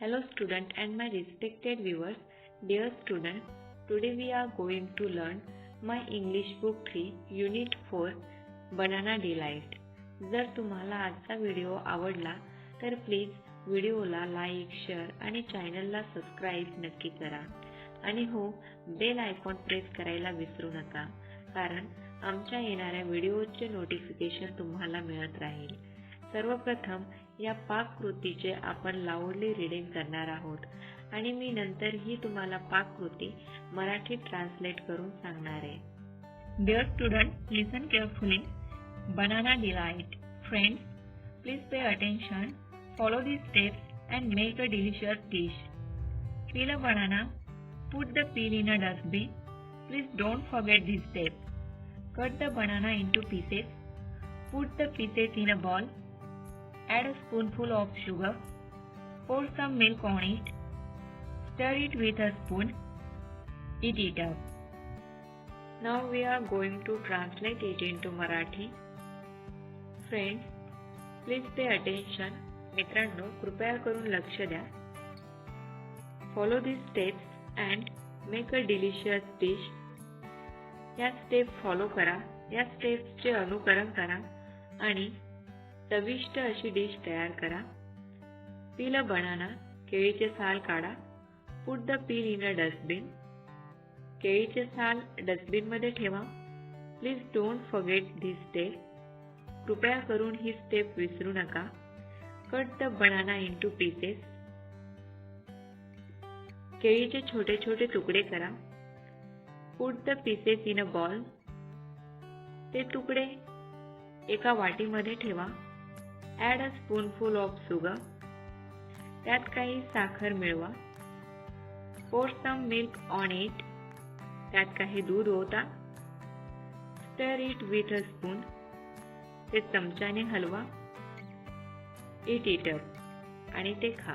Hello student and my respected viewers. Dear student, today we are going to learn my English book 3 Unit 4 Banana Delight. जर तुम्हाला आजचा video आवडला तर please व्हिडिओला like, share आणि चॅनलला सबस्क्राईब नक्की करा. आणि हो, बेल आयकॉन प्रेस करायला विसरू नका, कारण आमच्या येणाऱ्या व्हिडिओचे नोटिफिकेशन तुम्हाला मिळत राहील. सर्वप्रथम या पाककृतीचे आपण लाऊडली रीडिंग करणार आहोत आणि मी नंतर ही तुम्हाला पाककृती मराठीत ट्रान्सलेट करून सांगणार आहे. Dear student, listen carefully. Banana delight. Friends, please pay attention. Follow these steps and make a delicious dish. Peel a banana. Put the peel in a dustbin. Please don't forget this step. Cut the banana into pieces. Put the pieces in a bowl. Add a spoonful of sugar. Pour some milk on it. Stir it with a spoon. Eat it up. Now we are going to translate it into Marathi. Friends, please pay attention. मित्रांनो, कृपया करून लक्ष द्या. Follow these steps and make a delicious dish. या step follow करा, या स्टेप्सचे अनुकरण करा आणि चविष्ट अशी डिश तयार करा. Peel a banana. केळीचे साल काढा. Put the peel in a dustbin. केळीचे साल डस्टबिन मध्ये ठेवा. Please don't forget this step. कृपया करून ही स्टेप विसरू नका. Cut the banana into pieces. केळीचे छोटे छोटे तुकडे करा. Put the pieces in a bowl. ते तुकडे एका वाटीमध्ये ठेवा. Add a spoonful of sugar. त्यात काही साखर मिळवा. पोर सम मिल्क ऑन इट. त्यात काही दूध ओता. स्टर इट विथ अ स्पून. ते चमच्याने हलवा. इट इट अप आणि ते खा.